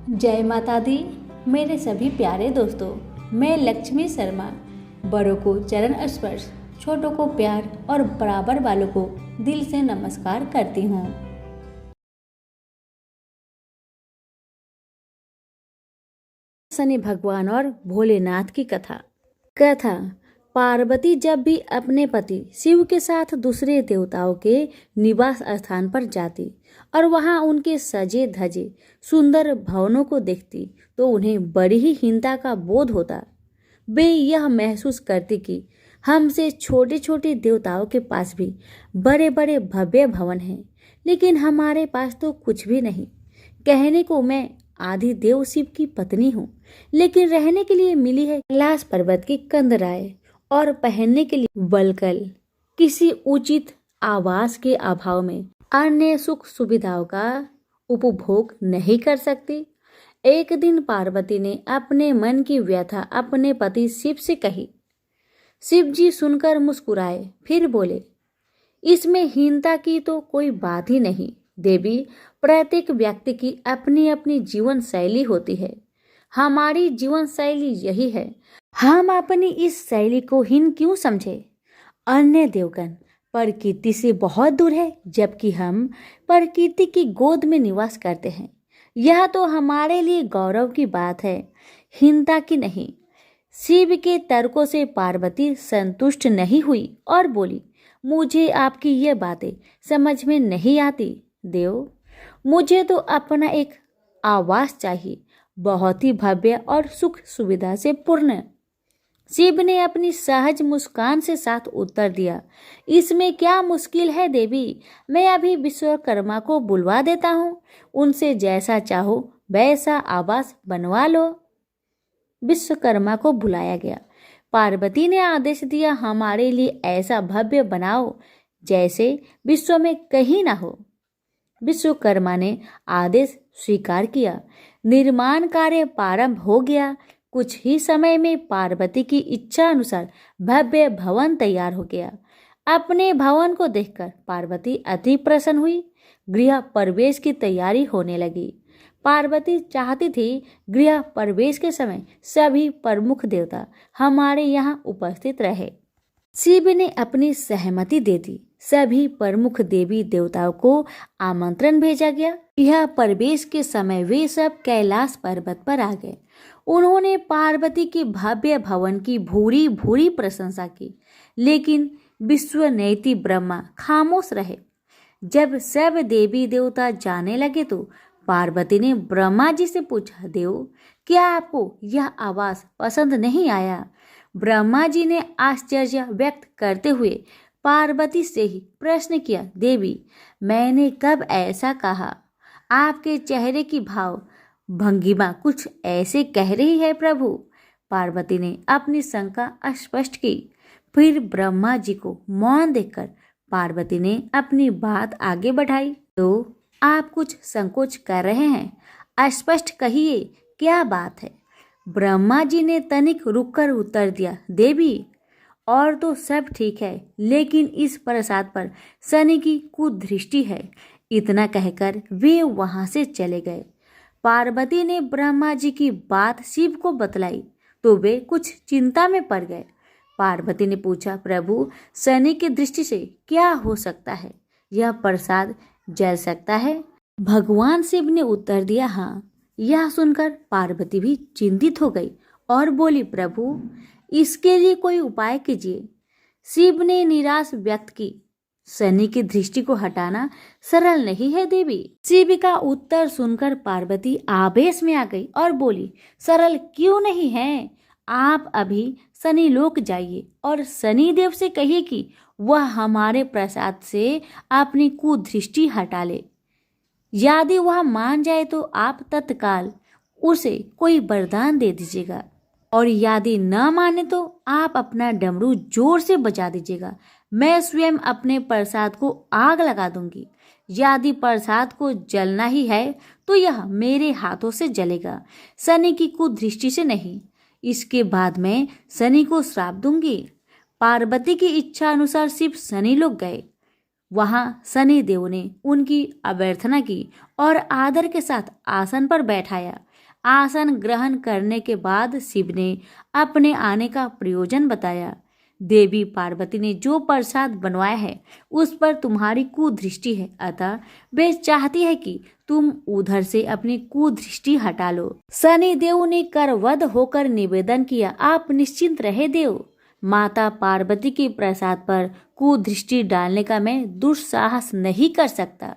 जय माता दी। मेरे सभी प्यारे दोस्तों, मैं लक्ष्मी शर्मा बड़ों को चरण स्पर्श, छोटों को प्यार और बराबर वालों को दिल से नमस्कार करती हूँ। शनि भगवान और भोलेनाथ की कथा। पार्वती जब भी अपने पति शिव के साथ दूसरे देवताओं के निवास स्थान पर जाती और वहां उनके सजे धजे सुंदर भवनों को देखती तो उन्हें बड़ी ही हीनता का बोध होता। वे यह महसूस करती कि हमसे छोटे छोटे देवताओं के पास भी बड़े बड़े भव्य भवन हैं, लेकिन हमारे पास तो कुछ भी नहीं। कहने को मैं आदि देव शिव की पत्नी हूँ, लेकिन रहने के लिए मिली है कैलाश पर्वत की कंदराएं और पहनने के लिए वल्कल। किसी उचित आवास के अभाव में अन्य सुख सुविधाओं का उपभोग नहीं कर सकती। एक दिन पार्वती ने अपने मन की व्यथा अपने पति शिव से कही। शिव जी सुनकर मुस्कुराए, फिर बोले, इसमें हीनता की तो कोई बात ही नहीं देवी। प्रत्येक व्यक्ति की अपनी अपनी जीवन शैली होती है। हमारी जीवन शैली यही है, हम अपनी इस शैली को हीन क्यों समझे। अन्य देवगण प्रकृति से बहुत दूर है, जबकि हम प्रकृति की गोद में निवास करते हैं। यह तो हमारे लिए गौरव की बात है, हीनता की नहीं। शिव के तर्कों से पार्वती संतुष्ट नहीं हुई और बोली, मुझे आपकी ये बातें समझ में नहीं आती देव। मुझे तो अपना एक आवास चाहिए, बहुत ही भव्य और सुख सुविधा से पूर्ण। शिव ने अपनी सहज मुस्कान से साथ उत्तर दिया, इसमें क्या मुश्किल है देवी। मैं अभी विश्वकर्मा को बुलवा देता हूँ, उनसे जैसा चाहो वैसा आवास बनवा लो। विश्वकर्मा को बुलाया गया। पार्वती ने आदेश दिया, हमारे लिए ऐसा भव्य बनाओ जैसे विश्व में कहीं ना हो। विश्वकर्मा ने आदेश स्वीकार किया। निर्माण कार्य प्रारंभ हो गया। कुछ ही समय में पार्वती की इच्छा अनुसार भव्य भवन तैयार हो गया। अपने भवन को देखकर पार्वती अति प्रसन्न हुई। गृह प्रवेश की तैयारी होने लगी। पार्वती चाहती थी गृह प्रवेश के समय सभी प्रमुख देवता हमारे यहाँ उपस्थित रहे। शिव ने अपनी सहमति दे दी। सभी प्रमुख देवी देवताओं को आमंत्रण भेजा गया। यह प्रवेश के समय वे सब कैलाश पर्वत पर आ गए। उन्होंने पार्वती के भव्य भवन की भूरी भूरी प्रशंसा की, लेकिन विश्वनेत्री ब्रह्मा खामोश रहे। जब सब देवी देवता जाने लगे तो पार्वती ने ब्रह्मा जी से पूछा, देव क्या आपको यह आवास पसंद नहीं आया। ब्रह्मा जी ने आश्चर्य व्यक्त करते हुए पार्वती से ही प्रश्न किया, देवी मैंने कब ऐसा कहा। आपके चेहरे की भाव भंगिमा कुछ ऐसे कह रही है प्रभु। पार्वती ने अपनी शंका स्पष्ट की। फिर ब्रह्मा जी को मौन देखकर पार्वती ने अपनी बात आगे बढ़ाई, तो आप कुछ संकोच कर रहे हैं, स्पष्ट कहिए क्या बात है। ब्रह्मा जी ने तनिक रुककर उत्तर दिया, देवी और तो सब ठीक है, लेकिन इस प्रसाद पर शनि की कुदृष्टि है। इतना कहकर वे वहां से चले गए। पार्वती ने ब्रह्मा जी की बात शिव को बतलाई तो वे कुछ चिंता में पड़ गए। पार्वती ने पूछा, प्रभु शनि की दृष्टि से क्या हो सकता है, यह प्रसाद जल सकता है। भगवान शिव ने उत्तर दिया, हाँ। यह सुनकर पार्वती भी चिंतित हो गई और बोली, प्रभु इसके लिए कोई उपाय कीजिए। शिव ने निराश व्यक्त की, शनि की दृष्टि को हटाना सरल नहीं है देवी। शिव का उत्तर सुनकर पार्वती आवेश में आ गई और बोली, सरल क्यों नहीं है। आप अभी शनि लोक जाइए और शनि देव से कहिए कि वह हमारे प्रसाद से अपनी कुदृष्टि हटा ले। यदि वह मान जाए तो आप तत्काल उसे कोई वरदान दे दीजिएगा, और यदि न माने तो आप अपना डमरू जोर से बजा दीजिएगा। मैं स्वयं अपने प्रसाद को आग लगा दूंगी। यदि प्रसाद को जलना ही है तो यह मेरे हाथों से जलेगा, शनि की कुदृष्टि से नहीं। इसके बाद मैं शनि को श्राप दूंगी। पार्वती की इच्छा अनुसार शिव शनि लोग गए। वहां शनि देव ने उनकी अभ्यर्थना की और आदर के साथ आसन पर बैठाया। आसन ग्रहण करने के बाद शिव ने अपने आने का प्रयोजन बताया। देवी पार्वती ने जो प्रसाद बनवाया है उस पर तुम्हारी कुदृष्टि है, अतः वे चाहती है कि तुम उधर से अपनी कुदृष्टि हटा लो। शनि देव ने करवध होकर निवेदन किया, आप निश्चिंत रहे देव, माता पार्वती के प्रसाद पर कुदृष्टि डालने का मैं दुस्साहस नहीं कर सकता।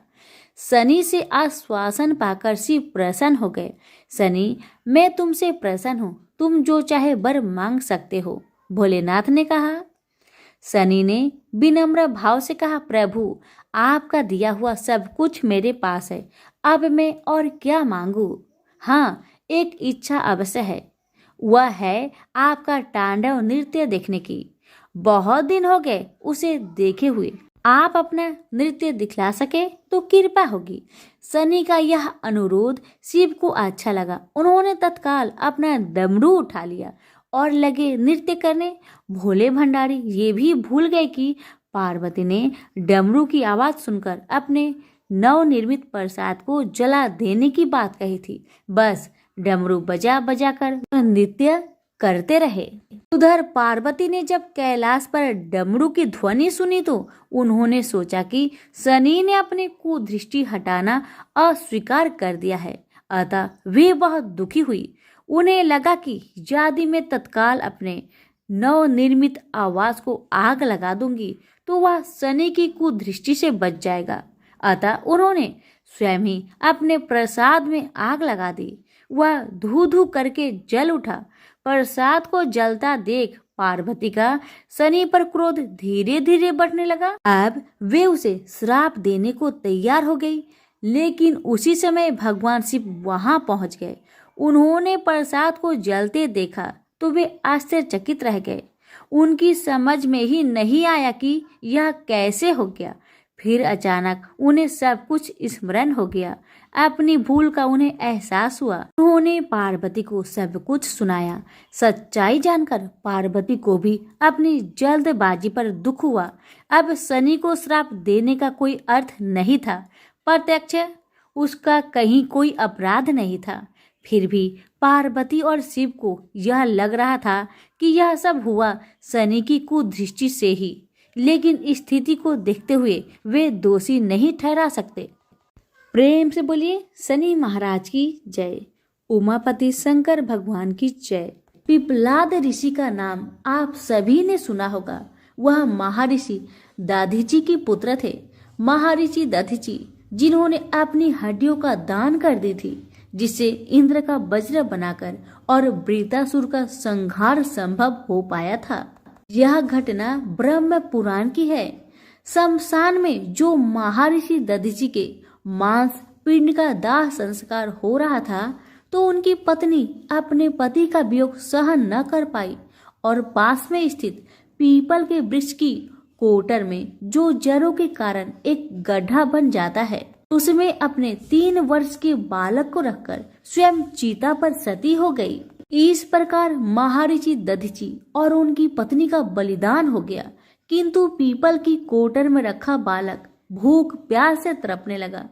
शनि से आश्वासन पाकर शिव प्रसन्न हो गए। शनि, मैं तुमसे प्रसन्न हूँ, तुम जो चाहे वर मांग सकते हो, भोलेनाथ ने कहा। शनि ने विनम्र भाव से कहा, प्रभु आपका दिया हुआ सब कुछ मेरे पास है, अब मैं और क्या मांगू। हाँ, एक इच्छा अवश्य है, वह है आपका तांडव नृत्य देखने की। बहुत दिन हो गए उसे देखे हुए, आप अपना नृत्य दिखला सके तो कृपा होगी। शनि का यह अनुरोध शिव को अच्छा लगा। उन्होंने तत्काल अपना डमरू उठा लिया और लगे नृत्य करने। भोले भंडारी ये भी भूल गए कि पार्वती ने डमरू की आवाज सुनकर अपने नवनिर्मित प्रसाद को जला देने की बात कही थी। बस डमरू बजा बजा कर नृत्य करते रहे। उधर पार्वती ने जब कैलाश पर डमरू की ध्वनि सुनी तो उन्होंने सोचा कि शनि ने अपने कुदृष्टि हटाना अस्वीकार कर दिया है, अतः वे बहुत दुखी हुई। उन्हें लगा कि यदि मैं तत्काल अपने नवनिर्मित आवास को आग लगा दूंगी तो वह शनि की कुदृष्टि से बच जाएगा। अतः उन्होंने स्वयं ही अपने प्रसाद में आग लगा दी। वह धू धू करके जल उठा। प्रसाद को जलता देख पार्वती का शनि पर क्रोध धीरे धीरे बढ़ने लगा। अब वे उसे श्राप देने को तैयार हो गई, लेकिन उसी समय भगवान शिव वहां पहुंच गए। उन्होंने प्रसाद को जलते देखा तो वे आश्चर्यचकित रह गए। उनकी समझ में ही नहीं आया कि यह कैसे हो गया। फिर अचानक उन्हें सब कुछ स्मरण हो गया। अपनी भूल का उन्हें एहसास हुआ। उन्होंने पार्वती को सब कुछ सुनाया। सच्चाई जानकर पार्वती को भी अपनी जल्दबाजी पर दुख हुआ। अब शनि को श्राप देने का कोई अर्थ नहीं था। प्रत्यक्ष उसका कहीं कोई अपराध नहीं था। फिर भी पार्वती और शिव को यह लग रहा था कि यह सब हुआ शनि की कुदृष्टि से ही, लेकिन स्थिति को देखते हुए वे दोषी नहीं ठहरा सकते। प्रेम से बोलिए शनि महाराज की जय। उमापति शंकर भगवान की जय। पिपलाद ऋषि का नाम आप सभी ने सुना होगा। वह महर्षि दधीचि के पुत्र थे। महर्षि दधीचि जिन्होंने अपनी हड्डियों का दान कर दी थी, जिससे इंद्र का वज्र बनाकर और वृतासुर का संहार संभव हो पाया था। यह घटना ब्रह्म पुराण की है। शमशान में जो महर्षि दधीचि के मांस पिंड का दाह संस्कार हो रहा था तो उनकी पत्नी अपने पति का वियोग सहन न कर पाई और पास में स्थित पीपल के वृक्ष की कोटर में जो जड़ों के कारण एक गड्ढा बन जाता है, उसमें अपने 3 वर्ष के बालक को रखकर स्वयं चीता पर सती हो गई। इस प्रकार महर्षि दधीचि और उनकी पत्नी का बलिदान हो गया। किंतु पीपल की कोटर में रखा बालक भूख प्यास से तड़पने लगा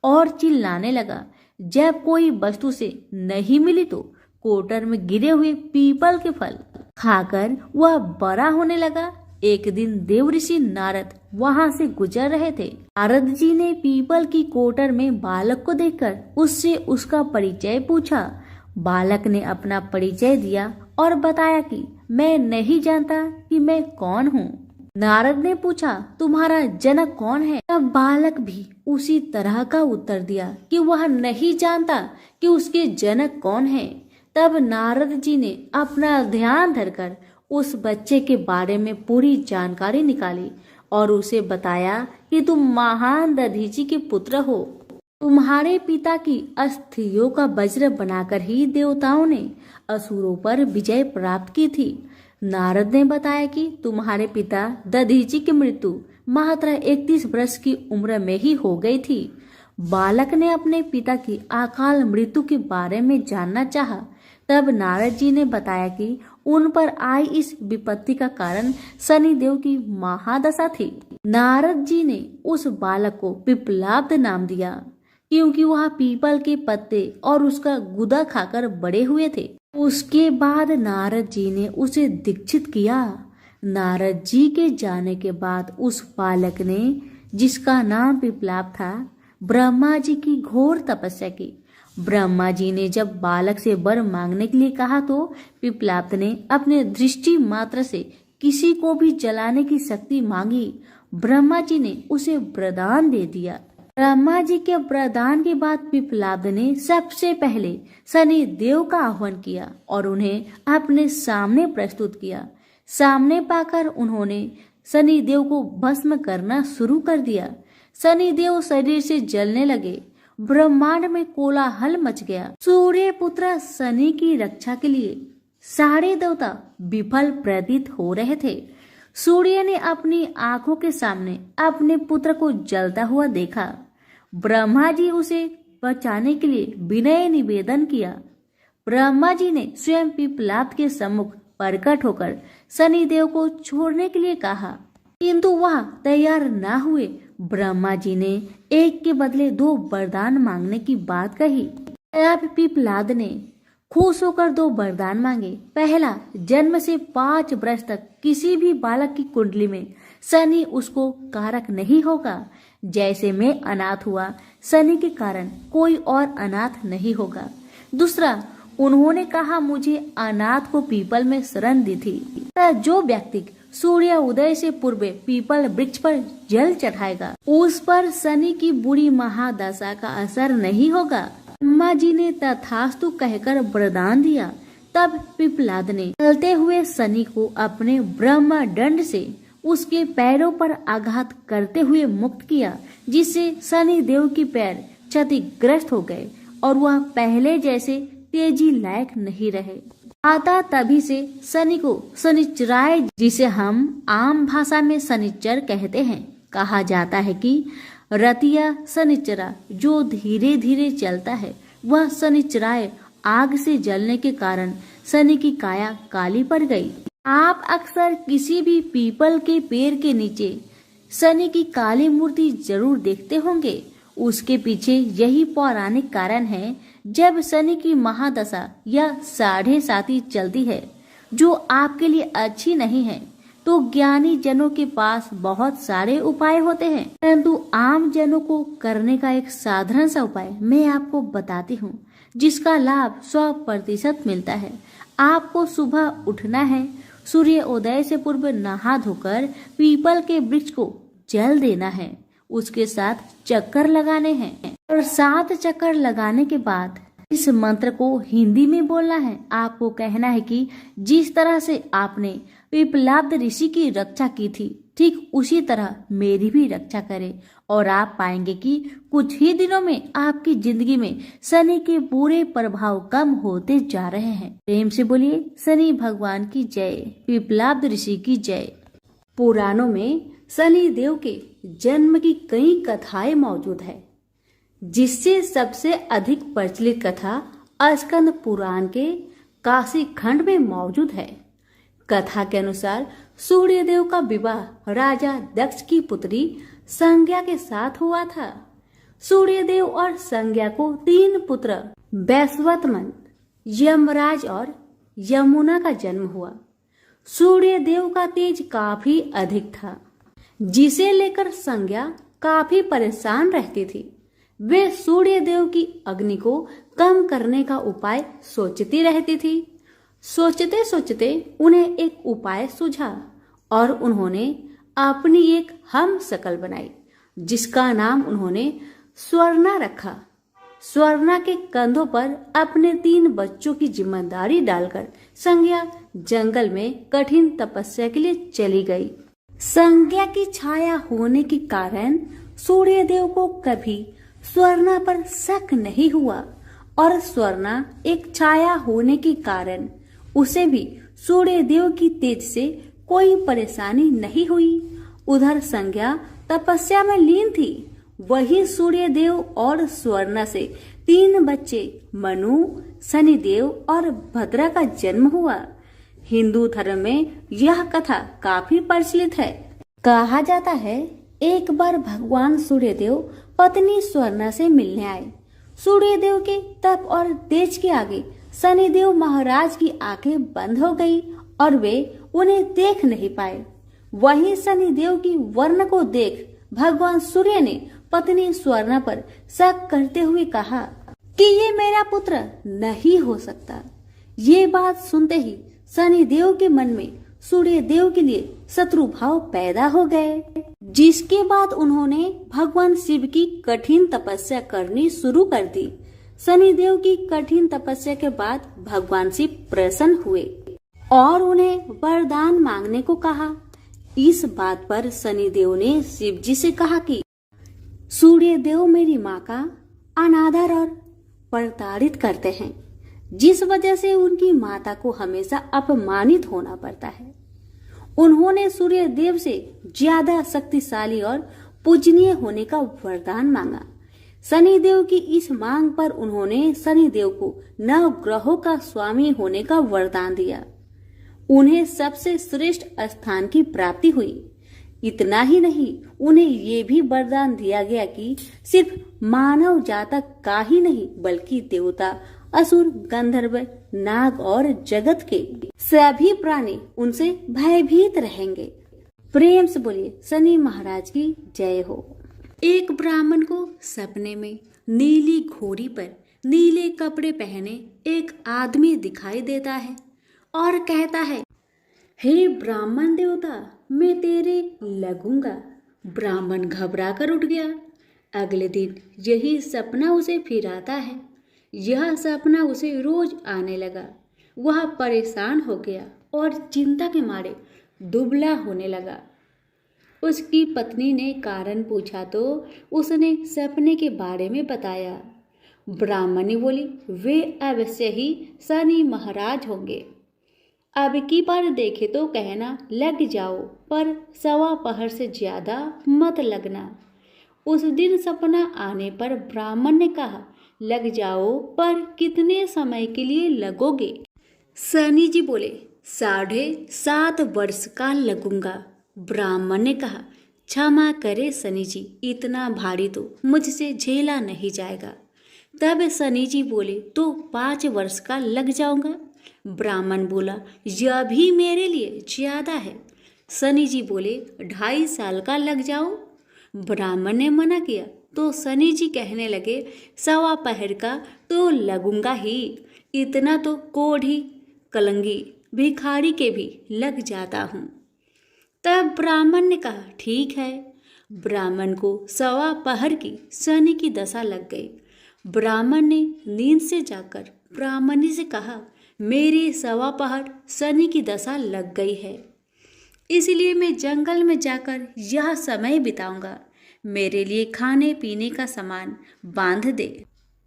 और चिल्लाने लगा। जब कोई वस्तु से नहीं मिली तो कोटर में गिरे हुए पीपल के फल खाकर वह बड़ा होने लगा। एक दिन देव ऋषि नारद वहां से गुजर रहे थे। नारद जी ने पीपल की कोटर में बालक को देखकर उससे उसका परिचय पूछा। बालक ने अपना परिचय दिया और बताया कि मैं नहीं जानता कि मैं कौन हूँ। नारद ने पूछा, तुम्हारा जनक कौन है? तब बालक भी उसी तरह का उत्तर दिया कि वह नहीं जानता कि उसके जनक कौन है। तब नारद जी ने अपना ध्यान धरकर उस बच्चे के बारे में पूरी जानकारी निकाली और उसे बताया कि तुम महान दधीचि के पुत्र हो। तुम्हारे पिता की अस्थियों का वज्र बनाकर ही देवताओं ने असुरों पर विजय प्राप्त की थी। नारद ने बताया कि तुम्हारे पिता दधीचि की मृत्यु मात्र 31 वर्ष की उम्र में ही हो गई थी। बालक ने अपने पिता की अकाल मृत्यु के बारे में जानना चाहा। तब नारद जी ने बताया कि उन पर आई इस विपत्ति का कारण शनिदेव की महादशा थी। नारद जी ने उस बालक को पिपलाद नाम दिया क्योंकि वह पीपल के पत्ते और उसका गुदा खाकर बड़े हुए थे। उसके बाद नारद जी ने उसे दीक्षित किया। नारद जी के जाने के बाद उस बालक ने, जिसका नाम पिपलाप था, ब्रह्मा जी की घोर तपस्या की। ब्रह्मा जी ने जब बालक से वर मांगने के लिए कहा तो पिपलाप ने अपने दृष्टि मात्र से किसी को भी जलाने की शक्ति मांगी। ब्रह्मा जी ने उसे वरदान दे दिया। ब्रह्मा जी के वरदान के बाद पिपलाद ने सबसे पहले शनि देव का आह्वान किया और उन्हें अपने सामने प्रस्तुत किया। सामने पाकर उन्होंने शनि देव को भस्म करना शुरू कर दिया। शनि देव शरीर से जलने लगे। ब्रह्मांड में कोलाहल मच गया। सूर्य पुत्र शनि की रक्षा के लिए सारे देवता विफल प्रतीत हो रहे थे। सूर्य ने अपनी आंखों के सामने अपने पुत्र को जलता हुआ देखा। ब्रह्मा जी उसे बचाने के लिए विनय निवेदन किया। ब्रह्मा जी ने स्वयं पिपलाद के सम्मुख प्रकट होकर शनि देव को छोड़ने के लिए कहा, किंतु वह तैयार न हुए। ब्रह्मा जी ने एक के बदले 2 वरदान मांगने की बात कही। अब पिपलाद ने खुश होकर 2 वरदान मांगे। पहला, जन्म से 5 वर्ष तक किसी भी बालक की कुंडली में शनि उसको कारक नहीं होगा। जैसे मैं अनाथ हुआ, शनि के कारण कोई और अनाथ नहीं होगा। दूसरा, उन्होंने कहा मुझे अनाथ को पीपल में शरण दी थी। जो व्यक्ति सूर्य उदय से पूर्व पीपल वृक्ष पर जल चढ़ाएगा, उस पर शनि की बुरी महादशा का असर नहीं होगा। ब्रह्मा जी ने तथास्तु कहकर वरदान दिया। तब पिपलाद ने चलते हुए शनि को अपने ब्रह्म दंड से उसके पैरों पर आघात करते हुए मुक्त किया, जिससे शनि देव की पैर क्षतिग्रस्त हो गए और वह पहले जैसे तेजी लायक नहीं रहे। आता तभी से शनि को शनिचराय, जिसे हम आम भाषा में शनिचर कहते हैं, कहा जाता है कि रतिया शनिचरा जो धीरे धीरे चलता है, वह शनिचराय आग से जलने के कारण शनि की काया काली पड़ गई। आप अक्सर किसी भी पीपल के पेड़ के नीचे शनि की काली मूर्ति जरूर देखते होंगे। उसके पीछे यही पौराणिक कारण है। जब शनि की महादशा या 7.5 चलती है, जो आपके लिए अच्छी नहीं है, तो ज्ञानी जनों के पास बहुत सारे उपाय होते हैं, परंतु आम जनों को करने का एक साधारण सा उपाय मैं आपको बताती हूँ, जिसका लाभ 100% मिलता है। आपको सुबह उठना है, सूर्य उदय से पूर्व नहा धोकर पीपल के वृक्ष को जल देना है, उसके साथ चक्कर लगाने हैं और 7 चक्कर लगाने के बाद इस मंत्र को हिंदी में बोलना है। आपको कहना है कि जिस तरह से आपने पिपलाद ऋषि की रक्षा की थी, ठीक उसी तरह मेरी भी रक्षा करे, और आप पाएंगे कि कुछ ही दिनों में आपकी जिंदगी में शनि के बुरे प्रभाव कम होते जा रहे हैं। प्रेम से बोलिए शनि भगवान की जय, पिपलाद ऋषि की जय। पुराणों में शनि देव के जन्म की कई कथाएं मौजूद है, जिससे सबसे अधिक प्रचलित कथा स्कंद पुराण के काशी खंड में मौजूद है। कथा के अनुसार सूर्यदेव का विवाह राजा दक्ष की पुत्री संज्ञा के साथ हुआ था। सूर्यदेव और संज्ञा को 3 पुत्र वैश्वतमन, यमराज और यमुना का जन्म हुआ। सूर्यदेव का तेज काफी अधिक था, जिसे लेकर संज्ञा काफी परेशान रहती थी। वे सूर्यदेव की अग्नि को कम करने का उपाय सोचती रहती थी। सोचते सोचते उन्हें एक उपाय सूझा और उन्होंने अपनी एक हम शकल बनाई, जिसका नाम उन्होंने स्वर्णा रखा। स्वर्णा के कंधों पर अपने 3 बच्चों की जिम्मेदारी डालकर संज्ञा जंगल में कठिन तपस्या के लिए चली गई। संज्ञा की छाया होने के कारण सूर्यदेव को कभी स्वर्णा पर शक नहीं हुआ और स्वर्णा एक छाया होने के कारण उसे भी सूर्यदेव की तेज से कोई परेशानी नहीं हुई। उधर संज्ञा तपस्या में लीन थी। वही सूर्यदेव और स्वर्णा से 3 बच्चे मनु, शनिदेव और भद्रा का जन्म हुआ। हिंदू धर्म में यह कथा काफी प्रचलित है। कहा जाता है एक बार भगवान सूर्यदेव पत्नी स्वर्णा से मिलने आए। सूर्यदेव के तप और तेज के आगे शनिदेव महाराज की आंखें बंद हो गई और वे उन्हें देख नहीं पाए। वहीं शनिदेव की वर्ण को देख भगवान सूर्य ने पत्नी स्वर्णा पर शक करते हुए कहा कि ये मेरा पुत्र नहीं हो सकता। ये बात सुनते ही शनिदेव के मन में सूर्य देव के लिए शत्रु भाव पैदा हो गए, जिसके बाद उन्होंने भगवान शिव की कठिन तपस्या करनी शुरू कर दी। शनिदेव की कठिन तपस्या के बाद भगवान शिव प्रसन्न हुए और उन्हें वरदान मांगने को कहा। इस बात पर शनिदेव ने शिव जी से कहा कि सूर्य देव मेरी माँ का अनादर और प्रताड़ित करते हैं, जिस वजह से उनकी माता को हमेशा अपमानित होना पड़ता है। उन्होंने सूर्य देव से ज्यादा शक्तिशाली और पूजनीय होने का वरदान मांगा। शनिदेव की इस मांग पर उन्होंने शनिदेव को 9 ग्रहों का स्वामी होने का वरदान दिया। उन्हें सबसे श्रेष्ठ स्थान की प्राप्ति हुई। इतना ही नहीं, उन्हें ये भी वरदान दिया गया कि सिर्फ मानव जातक का ही नहीं बल्कि देवता, असुर, गंधर्व, नाग और जगत के सभी प्राणी उनसे भयभीत रहेंगे। प्रेम से बोलिए शनि महाराज की जय हो। एक ब्राह्मण को सपने में नीली घोड़ी पर नीले कपड़े पहने एक आदमी दिखाई देता है और कहता है, हे ब्राह्मण देवता, मैं तेरे लगूंगा। ब्राह्मण घबरा कर उठ गया। अगले दिन यही सपना उसे फिर आता है। यह सपना उसे रोज आने लगा। वह परेशान हो गया और चिंता के मारे दुबला होने लगा। उसकी पत्नी ने कारण पूछा तो उसने सपने के बारे में बताया। ब्राह्मणी बोली, वे अवश्य ही शनि महाराज होंगे। अब की बार देखे तो कहना लग जाओ, पर 1.25 पहर से ज्यादा मत लगना। उस दिन सपना आने पर ब्राह्मण ने कहा, लग जाओ, पर कितने समय के लिए लगोगे? शनि जी बोले, 7.5 वर्ष का लगूंगा। ब्राह्मण ने कहा, क्षमा करे शनि जी, इतना भारी तो मुझसे झेला नहीं जाएगा। तब शनि जी बोले, तो 5 वर्ष का लग जाऊंगा। ब्राह्मण बोला, यह भी मेरे लिए ज्यादा है। शनि जी बोले, 2.5 साल का लग जाओ। ब्राह्मण ने मना किया तो शनि जी कहने लगे, 1.25 पहर का तो लगूंगा ही। इतना तो कोढ़ी, कलंगी, भिखारी के भी लग जाता हूँ। तब ब्राह्मण ने कहा, ठीक है। ब्राह्मण को 1.25 पहर की शनि की दशा लग गई। ब्राह्मण ने नींद से जाकर ब्राह्मणी से कहा, मेरी 1.25 पहर शनि की दशा लग गई है, इसलिए मैं जंगल में जाकर यह समय बिताऊंगा। मेरे लिए खाने पीने का सामान बांध दे।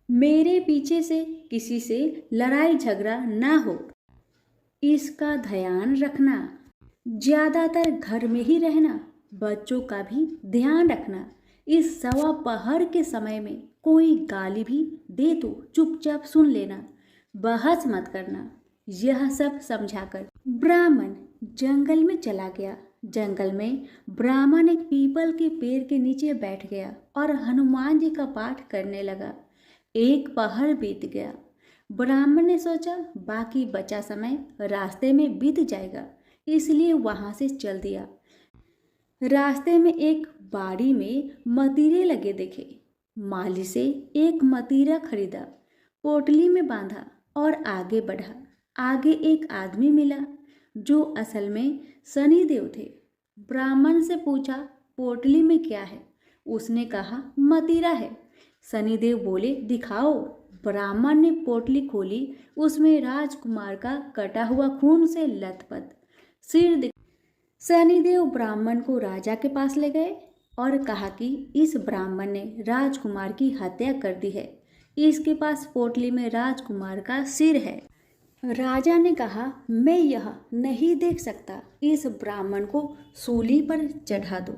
मेरे पीछे से किसी से लड़ाई झगड़ा ना हो, इसका ध्यान रखना। ज्यादातर घर में ही रहना, बच्चों का भी ध्यान रखना। इस 1.25 पहर के समय में कोई गाली भी दे तो चुपचाप सुन लेना, बहस मत करना। यह सब समझाकर ब्राह्मण जंगल में चला गया। जंगल में ब्राह्मण एक पीपल के पेड़ के नीचे बैठ गया और हनुमान जी का पाठ करने लगा। 1 पहर बीत गया। ब्राह्मण ने सोचा बाकी बचा समय रास्ते में बीत जाएगा, इसलिए वहां से चल दिया। रास्ते में एक बाड़ी में मतीरे लगे देखे। माली से एक मतीरा खरीदा, पोटली में बांधा और आगे बढ़ा। आगे एक आदमी मिला जो असल में शनिदेव थे। ब्राह्मण से पूछा, पोटली में क्या है? उसने कहा, मतीरा है। शनिदेव बोले, दिखाओ। ब्राह्मण ने पोटली खोली। उसमें राजकुमार का कटा हुआ खून से लथपथ सिर। शनिदेव ब्राह्मण को राजा के पास ले गए और कहा कि इस ब्राह्मण ने राजकुमार की हत्या कर दी है। इसके पास पोटली में राजकुमार का सिर है। राजा ने कहा, मैं यह नहीं देख सकता, इस ब्राह्मण को सूली पर चढ़ा दो।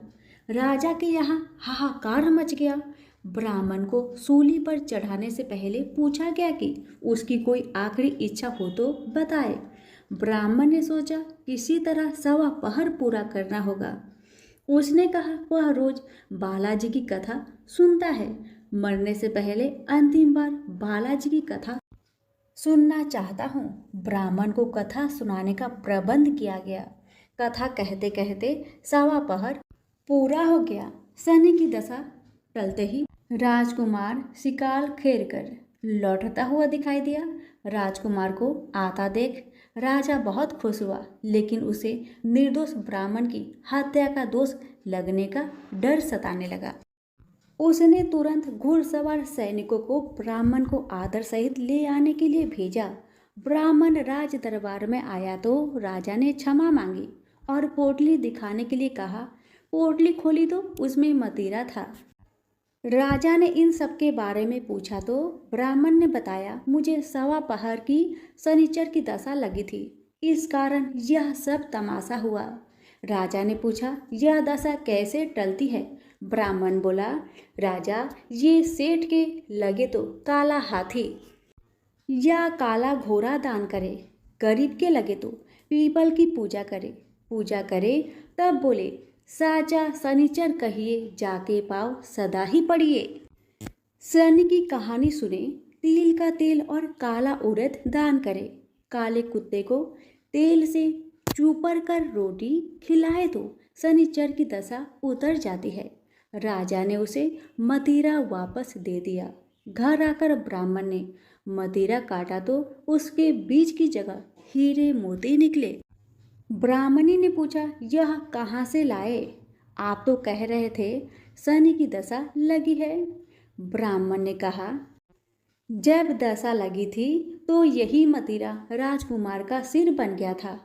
राजा के यहाँ हाहाकार मच गया। ब्राह्मण को सूली पर चढ़ाने से पहले पूछा गया कि उसकी कोई आखिरी इच्छा हो तो बताए। ब्राह्मण ने सोचा किसी तरह 1.25 पहर पूरा करना होगा। उसने कहा वह रोज बालाजी की कथा सुनता है। मरने से पहले अंतिम बार बालाजी की कथा सुनना चाहता हूँ। ब्राह्मण को कथा सुनाने का प्रबंध किया गया। कथा कहते कहते 1:15 पहर पूरा हो गया। शनि की दशा टलते ही राजकुमार शिकाल खेर कर लौटता हुआ दिखाई दिया। राजकुमार को आता देख राजा बहुत खुश हुआ, लेकिन उसे निर्दोष ब्राह्मण की हत्या का दोष लगने का डर सताने लगा। उसने तुरंत घुड़सवार सैनिकों को ब्राह्मण को आदर सहित ले आने के लिए भेजा। ब्राह्मण राज दरबार में आया तो राजा ने क्षमा मांगी और पोटली दिखाने के लिए कहा। पोटली खोली तो उसमें मदिरा था। राजा ने इन सब के बारे में पूछा तो ब्राह्मण ने बताया, मुझे 1:15 पहर की शनिचर की दशा लगी थी, इस कारण यह सब तमाशा हुआ। राजा ने पूछा, यह दशा कैसे टलती है? ब्राह्मण बोला, राजा, ये सेठ के लगे तो काला हाथी या काला घोड़ा दान करे, गरीब के लगे तो पीपल की पूजा करे। तब बोले, साचा शनिचर कहिए, जाके पाव सदा ही पड़िए। शनि की कहानी सुने, तिल का तेल और काला उड़द दान करे, काले कुत्ते को तेल से चूपर कर रोटी खिलाए तो शनिचर की दशा उतर जाती है। राजा ने उसे मदिरा वापस दे दिया। घर आकर ब्राह्मण ने मदिरा काटा तो उसके बीज की जगह हीरे मोती निकले। ब्राह्मणी ने पूछा, यह कहाँ से लाए? आप तो कह रहे थे शनि की दशा लगी है। ब्राह्मण ने कहा, जब दशा लगी थी तो यही मदिरा राजकुमार का सिर बन गया था।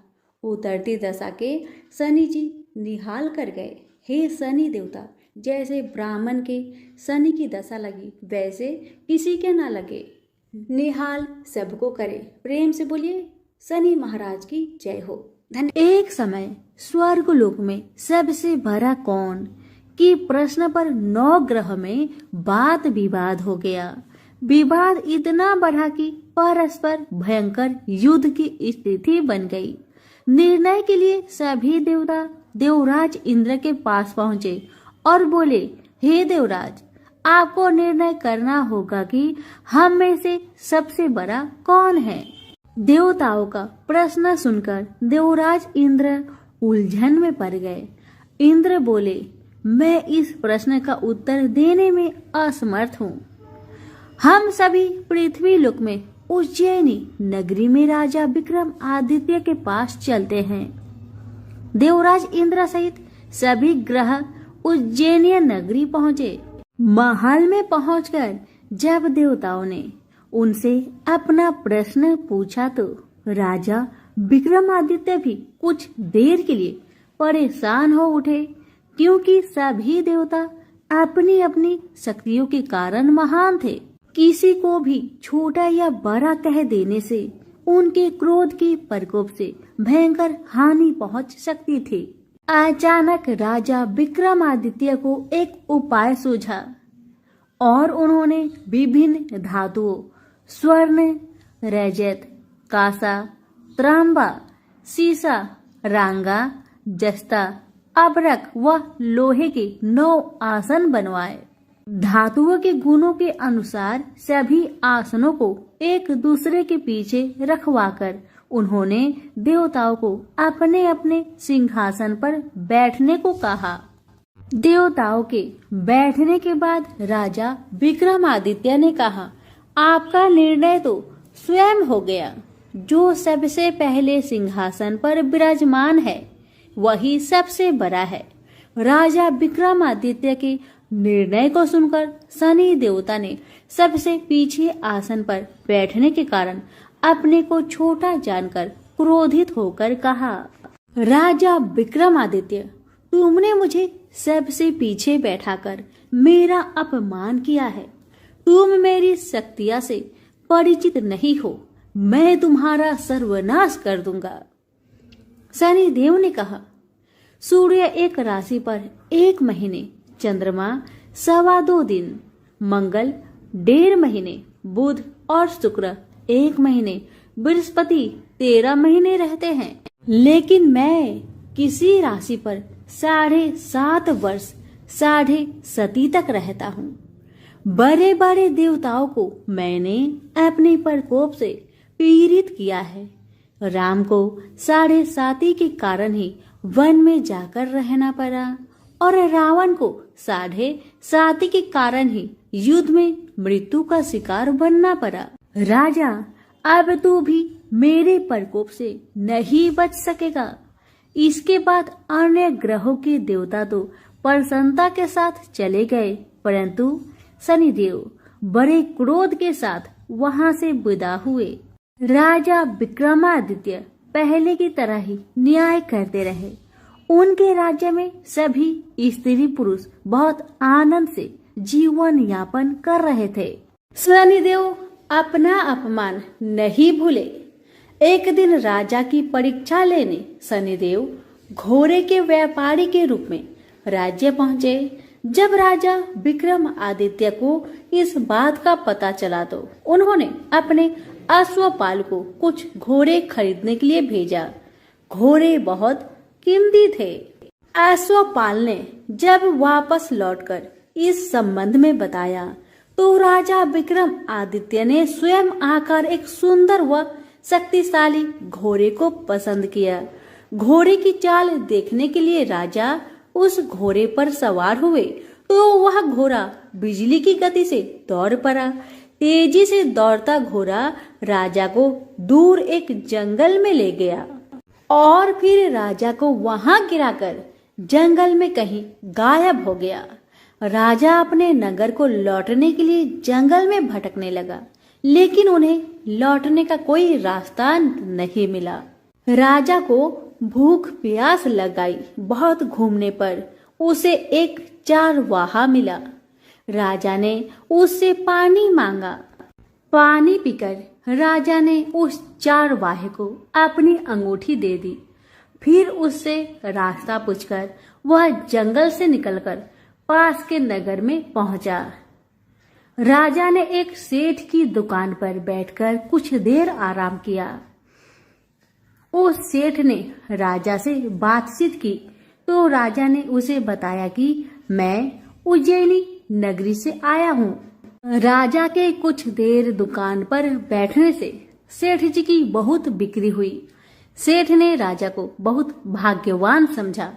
उतरती दशा के शनि जी निहाल कर गए। हे शनि देवता, जैसे ब्राह्मण के शनि की दशा लगी वैसे किसी के ना लगे, निहाल सबको करे। प्रेम से बोलिए, शनि महाराज की जय हो। एक समय स्वर्गलोक में सबसे बड़ा कौन कि प्रश्न पर 9 ग्रह में वाद विवाद हो गया। विवाद इतना बढ़ा कि परस्पर भयंकर युद्ध की स्थिति बन गई। निर्णय के लिए सभी देवता देवराज इंद्र के पास पहुंचे और बोले, हे देवराज, आपको निर्णय करना होगा कि हम में से सबसे बड़ा कौन है। देवताओं का प्रश्न सुनकर देवराज इंद्र उलझन में पड़ गए। इंद्र बोले, मैं इस प्रश्न का उत्तर देने में असमर्थ हूँ। हम सभी पृथ्वी लोक में उज्जैनी नगरी में राजा विक्रम आदित्य के पास चलते हैं। देवराज इंद्र सहित सभी ग्रह उज्जैनिया नगरी पहुंचे। महल में पहुंचकर जब देवताओं ने उनसे अपना प्रश्न पूछा तो राजा विक्रमादित्य भी कुछ देर के लिए परेशान हो उठे, क्योंकि सभी देवता अपनी अपनी शक्तियों के कारण महान थे। किसी को भी छोटा या बड़ा कह देने से उनके क्रोध के प्रकोप से भयंकर हानि पहुंच सकती थी। अचानक राजा विक्रमादित्य को एक उपाय सूझा और उन्होंने विभिन्न धातुओं स्वर्ण, रजत, कांसा, तांबा, सीसा, रांगा, जस्ता, अबरक व लोहे के 9 आसन बनवाए। धातुओं के गुणों के अनुसार सभी आसनों को एक दूसरे के पीछे रखवाकर उन्होंने देवताओं को अपने अपने सिंहासन पर बैठने को कहा। देवताओं के बैठने के बाद राजा विक्रमादित्य ने कहा, आपका निर्णय तो स्वयं हो गया। जो सबसे पहले सिंहासन पर विराजमान है वही सबसे बड़ा है। राजा विक्रमादित्य के निर्णय को सुनकर शनि देवता ने सबसे पीछे आसन पर बैठने के कारण अपने को छोटा जानकर क्रोधित होकर कहा, राजा विक्रमादित्य, तुमने मुझे सबसे पीछे बैठाकर मेरा अपमान किया है। तुम मेरी शक्तियां से परिचित नहीं हो। मैं तुम्हारा सर्वनाश कर दूंगा। शनि देव ने कहा, सूर्य एक राशि पर 1 महीने, चंद्रमा 2.25 दिन, मंगल 1.5 महीने, बुध और शुक्र 1 महीने, बृहस्पति 13 महीने रहते हैं। लेकिन मैं किसी राशि पर 7.5 वर्ष 7.5 तक रहता हूँ। बड़े बड़े देवताओं को मैंने अपने प्रकोप से पीड़ित किया है। राम को 7.5 के कारण ही वन में जाकर रहना पड़ा और रावण को 7.5 के कारण ही युद्ध में मृत्यु का शिकार बनना पड़ा। राजा, अब तू भी मेरे प्रकोप से नहीं बच सकेगा। इसके बाद अन्य ग्रहों के देवता तो प्रसन्नता के साथ चले गए, परंतु शनिदेव बड़े क्रोध के साथ वहां से विदा हुए। राजा विक्रमादित्य पहले की तरह ही न्याय करते रहे। उनके राज्य में सभी स्त्री पुरुष बहुत आनंद से जीवन यापन कर रहे थे। शनिदेव अपना अपमान नहीं भूले। एक दिन राजा की परीक्षा लेने शनिदेव घोड़े के व्यापारी के रूप में राज्य पहुंचे। जब राजा विक्रमादित्य को इस बात का पता चला तो उन्होंने अपने अश्वपाल को कुछ घोड़े खरीदने के लिए भेजा। घोड़े बहुत कीमती थे। अश्वपाल ने जब वापस लौटकर इस संबंध में बताया तो राजा विक्रमादित्य ने स्वयं आकर एक सुंदर व शक्तिशाली घोड़े को पसंद किया। घोड़े की चाल देखने के लिए राजा उस घोड़े पर सवार हुए तो वह घोड़ा बिजली की गति से दौड़ पड़ा। तेजी से दौड़ता घोड़ा राजा को दूर एक जंगल में ले गया और फिर राजा को वहां गिराकर जंगल में कहीं गायब हो गया। राजा अपने नगर को लौटने के लिए जंगल में भटकने लगा, लेकिन उन्हें लौटने का कोई रास्ता नहीं मिला। राजा को भूख प्यास लगाई। बहुत घूमने पर उसे एक चारवाहा मिला। राजा ने उससे पानी मांगा। पानी पीकर राजा ने उस चारवाहे को अपनी अंगूठी दे दी। फिर उससे रास्ता पूछकर वह जंगल से निकलकर पास के नगर में पहुंचा। राजा ने एक सेठ की दुकान पर बैठकर कुछ देर आराम किया। उस सेठ ने राजा से बातचीत की तो राजा ने उसे बताया कि मैं उज्जैनी नगरी से आया हूँ। राजा के कुछ देर दुकान पर बैठने से सेठ जी की बहुत बिक्री हुई। सेठ ने राजा को बहुत भाग्यवान समझा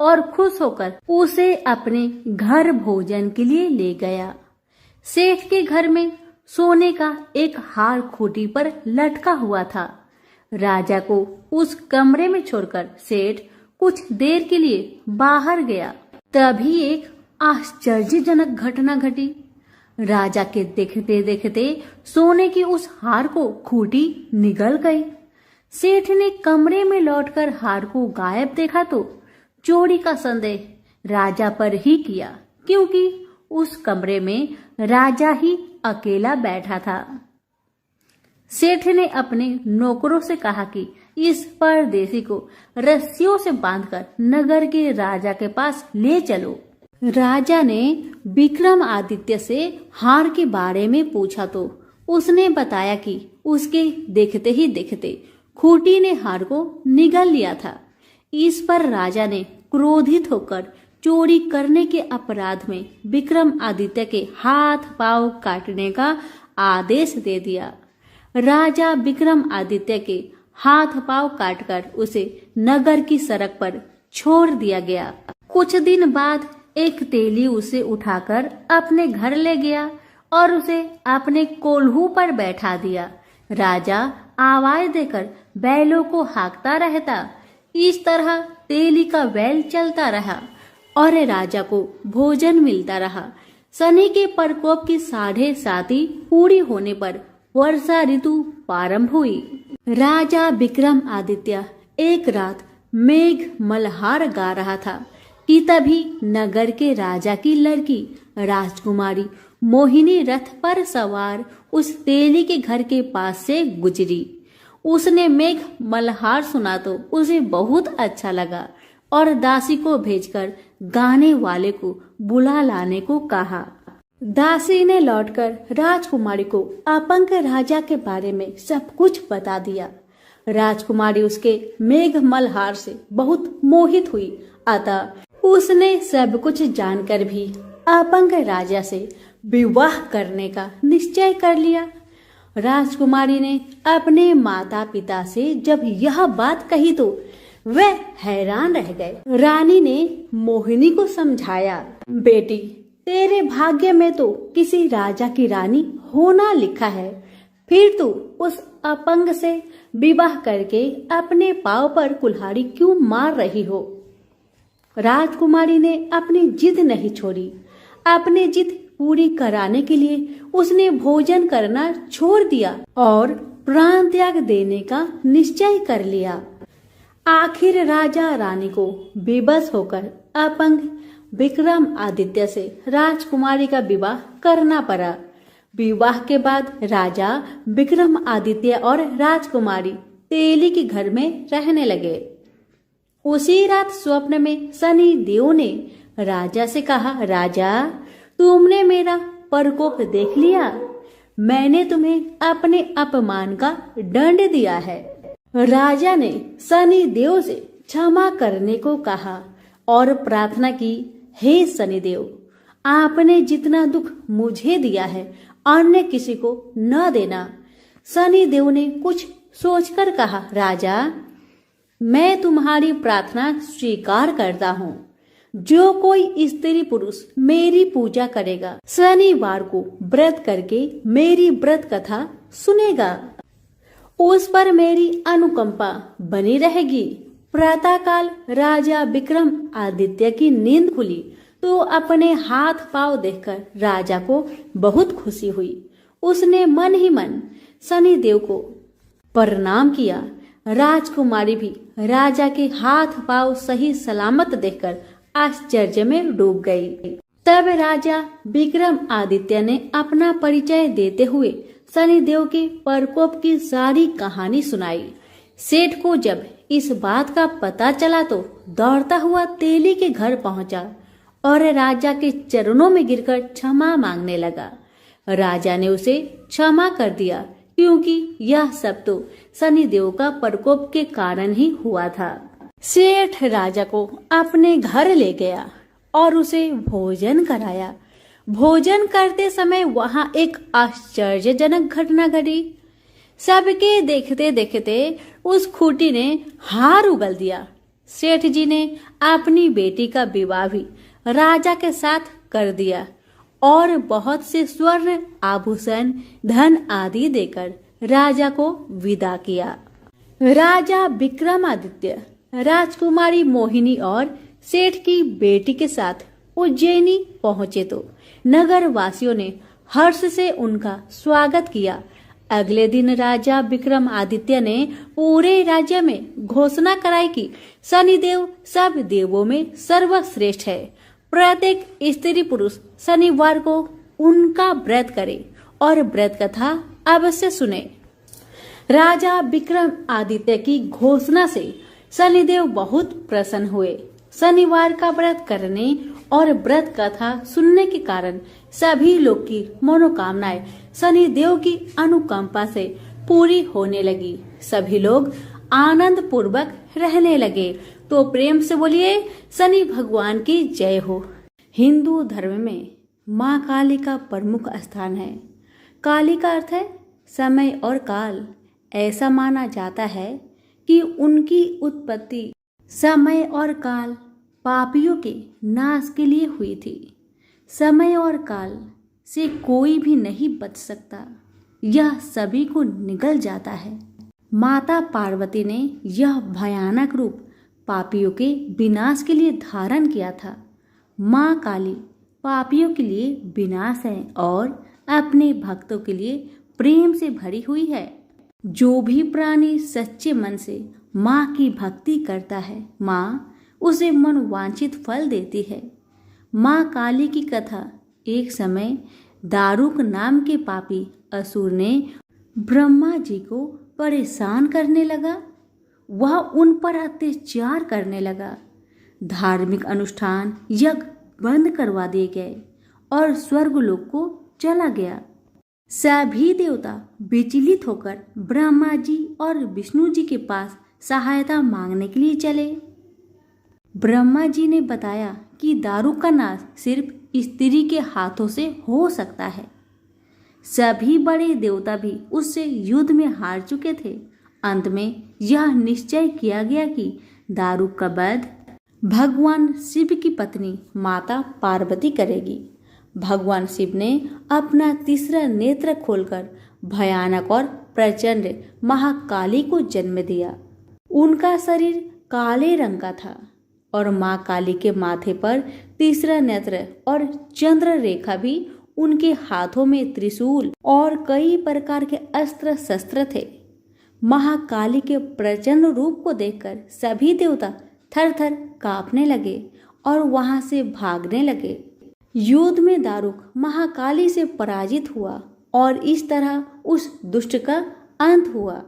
और खुश होकर उसे अपने घर भोजन के लिए ले गया। सेठ के घर में सोने का एक हार खूंटी पर लटका हुआ था। राजा को उस कमरे में छोड़कर सेठ कुछ देर के लिए बाहर गया। तभी एक आश्चर्यजनक घटना घटी। राजा के देखते देखते सोने की उस हार को खूंटी निगल गई। सेठ ने कमरे में लौटकर हार को गायब देखा तो चोरी का संदेह राजा पर ही किया, क्योंकि उस कमरे में राजा ही अकेला बैठा था। सेठ ने अपने नौकरों से कहा कि इस परदेसी को रस्सियों से बांधकर नगर के राजा के पास ले चलो। राजा ने विक्रमादित्य से हार के बारे में पूछा तो उसने बताया कि उसके देखते ही देखते खूंटी ने हार को निगल लिया था। इस पर राजा ने क्रोधित होकर चोरी करने के अपराध में विक्रमादित्य के हाथ पांव काटने का आदेश दे दिया। राजा विक्रमादित्य के हाथ पांव काटकर उसे नगर की सड़क पर छोड़ दिया गया। कुछ दिन बाद एक तेली उसे उठाकर अपने घर ले गया और उसे अपने कोल्हू पर बैठा दिया। राजा आवाज देकर बैलों को हाँकता रहता। इस तरह तेली का बैल चलता रहा और राजा को भोजन मिलता रहा। शनि के प्रकोप की 7.5 पूरी होने पर वर्षा ऋतु प्रारंभ हुई। राजा विक्रमादित्य एक रात मेघ मल्हार गा रहा था कि तभी नगर के राजा की लड़की राजकुमारी मोहिनी रथ पर सवार उस तेली के घर के पास से गुजरी। उसने मेघ मल्हार सुना तो उसे बहुत अच्छा लगा और दासी को भेजकर गाने वाले को बुला लाने को कहा। दासी ने लौटकर राजकुमारी को अपंग राजा के बारे में सब कुछ बता दिया। राजकुमारी उसके मेघमल हार से बहुत मोहित हुई, अतः उसने सब कुछ जानकर भी अपंग राजा से विवाह करने का निश्चय कर लिया। राजकुमारी ने अपने माता पिता से जब यह बात कही तो वह हैरान रह गए। रानी ने मोहिनी को समझाया, बेटी, तेरे भाग्य में तो किसी राजा की रानी होना लिखा है, फिर तू उस अपंग से विवाह करके अपने पांव पर कुल्हाड़ी क्यों मार रही हो। राजकुमारी ने अपनी जिद नहीं छोड़ी। अपनी जिद पूरी कराने के लिए उसने भोजन करना छोड़ दिया और प्राण त्याग देने का निश्चय कर लिया। आखिर राजा रानी को बेबस होकर अपंग विक्रमादित्य से राजकुमारी का विवाह करना पड़ा। विवाह के बाद राजा विक्रमादित्य और राजकुमारी तेली के घर में रहने लगे। उसी रात स्वप्न में शनि देव ने राजा से कहा, राजा, तुमने मेरा प्रकोप देख लिया। मैंने तुम्हें अपने अपमान का दंड दिया है। राजा ने शनि देव से क्षमा करने को कहा और प्रार्थना की, हे शनिदेव, आपने जितना दुख मुझे दिया है अन्य किसी को न देना। शनिदेव ने कुछ सोचकर कहा, राजा, मैं तुम्हारी प्रार्थना स्वीकार करता हूँ। जो कोई स्त्री पुरुष मेरी पूजा करेगा, शनिवार को व्रत करके मेरी व्रत कथा सुनेगा, उस पर मेरी अनुकंपा बनी रहेगी। प्रातःकाल राजा विक्रम आदित्य की नींद खुली तो अपने हाथ पांव देखकर राजा को बहुत खुशी हुई। उसने मन ही मन शनिदेव को प्रणाम किया। राजकुमारी भी राजा के हाथ पांव सही सलामत देखकर आश्चर्य में डूब गई। तब राजा विक्रम आदित्य ने अपना परिचय देते हुए शनिदेव के प्रकोप की सारी कहानी सुनाई। सेठ को जब इस बात का पता चला तो दौड़ता हुआ तेली के घर पहुंचा और राजा के चरणों में गिरकर क्षमा मांगने लगा। राजा ने उसे क्षमा कर दिया क्योंकि यह सब तो शनिदेव का प्रकोप के कारण ही हुआ था। सेठ राजा को अपने घर ले गया और उसे भोजन कराया। भोजन करते समय वहां एक आश्चर्यजनक घटना घटी। सबके देखते देखते उस खूंटी ने हार उगल दिया। सेठ जी ने अपनी बेटी का विवाह भी राजा के साथ कर दिया और बहुत से स्वर्ण आभूषण, धन आदि देकर राजा को विदा किया। राजा विक्रमादित्य राजकुमारी मोहिनी और सेठ की बेटी के साथ उज्जैनी पहुंचे तो नगर वासियों ने हर्ष से उनका स्वागत किया। अगले दिन राजा विक्रमादित्य ने पूरे राज्य में घोषणा कराई कि शनिदेव सब देवों में सर्वश्रेष्ठ है। प्रत्येक स्त्री पुरुष शनिवार को उनका व्रत करे और व्रत कथा अवश्य सुने। राजा विक्रमादित्य की घोषणा से शनिदेव बहुत प्रसन्न हुए। शनिवार का व्रत करने और व्रत कथा सुनने के कारण सभी लोग की मनोकामनाएं शनिदेव की अनुकंपा से पूरी होने लगी। सभी लोग आनंद पूर्वक रहने लगे। तो प्रेम से बोलिए शनि भगवान की जय हो। हिंदू धर्म में माँ काली का प्रमुख स्थान है। काली का अर्थ है समय और काल। ऐसा माना जाता है कि उनकी उत्पत्ति समय और काल पापियों के नाश के लिए हुई थी। समय और काल से कोई भी नहीं बच सकता, यह सभी को निगल जाता है। माता पार्वती ने यह भयानक रूप पापियों के विनाश के लिए धारण किया था। माँ काली पापियों के लिए विनाश है और अपने भक्तों के लिए प्रेम से भरी हुई है। जो भी प्राणी सच्चे मन से माँ की भक्ति करता है, माँ उसे मनोवांछित फल देती है। माँ काली की कथा। एक समय दारुक नाम के पापी असुर ने ब्रह्मा जी को परेशान करने लगा। वह उन पर अत्याचार करने लगा। धार्मिक अनुष्ठान यज्ञ बंद करवा दिए गए और स्वर्गलोक को चला गया। सभी देवता विचलित होकर ब्रह्मा जी और विष्णु जी के पास सहायता मांगने के लिए चले। ब्रह्मा जी ने बताया कि दारुक का नाश सिर्फ स्त्री के हाथों से हो सकता है। सभी बड़े देवता भी उससे युद्ध में हार चुके थे। अंत में यह निश्चय किया गया कि दारुक का वध भगवान शिव की पत्नी माता पार्वती करेगी। भगवान शिव ने अपना तीसरा नेत्र खोलकर भयानक और प्रचंड महाकाली को जन्म दिया। उनका शरीर काले रंग का था और मां काली के माथे पर तीसरा नेत्र और चंद्र रेखा भी, उनके हाथों में त्रिशूल और कई प्रकार के अस्त्र शस्त्र थे। महाकाली के प्रचंड रूप को देखकर सभी देवता थर थर कांपने लगे और वहां से भागने लगे। युद्ध में दारुक महाकाली से पराजित हुआ और इस तरह उस दुष्ट का अंत हुआ।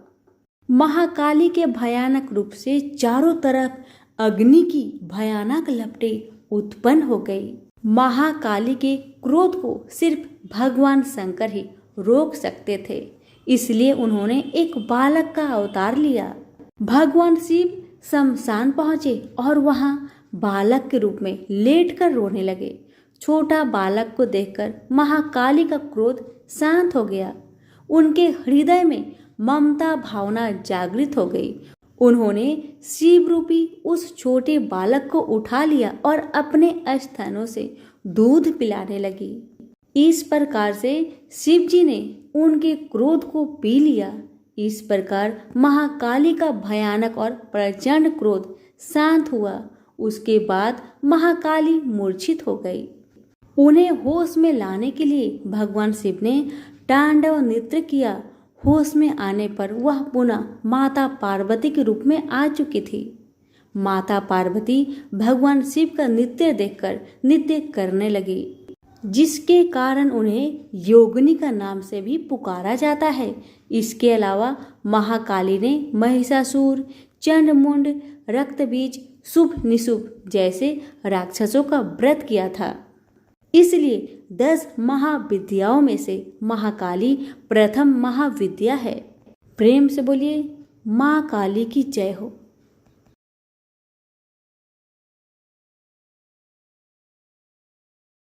महाकाली के भयानक रूप से चारों तरफ अग्नि की भयानक लपटें उत्पन्न हो गई। महाकाली के क्रोध को सिर्फ भगवान शंकर ही रोक सकते थे, इसलिए उन्होंने एक बालक का अवतार लिया। भगवान शिव शमशान पहुंचे और वहां बालक के रूप में लेटकर रोने लगे। छोटा बालक को देखकर महाकाली का क्रोध शांत हो गया। उनके हृदय में ममता भावना जागृत हो गई। उन्होंने शिव रूपी उस छोटे बालक को उठा लिया और अपने स्तनों से दूध पिलाने लगी। इस प्रकार से शिव जी ने उनके क्रोध को पी लिया। इस प्रकार महाकाली का भयानक और प्रचंड क्रोध शांत हुआ। उसके बाद महाकाली मूर्छित हो गई। उन्हें होश में लाने के लिए भगवान शिव ने तांडव नृत्य किया। होश में आने पर वह पुनः माता पार्वती के रूप में आ चुकी थी। माता पार्वती भगवान शिव का नृत्य देखकर नृत्य करने लगी, जिसके कारण उन्हें योगिनी का नाम से भी पुकारा जाता है। इसके अलावा महाकाली ने महिषासुर, चंडमुंड, रक्तबीज, शुभ निशुभ जैसे राक्षसों का व्रत किया था। इसलिए 10 महाविद्याओं में से महाकाली प्रथम महाविद्या है। प्रेम से बोलिए माँ काली की जय हो।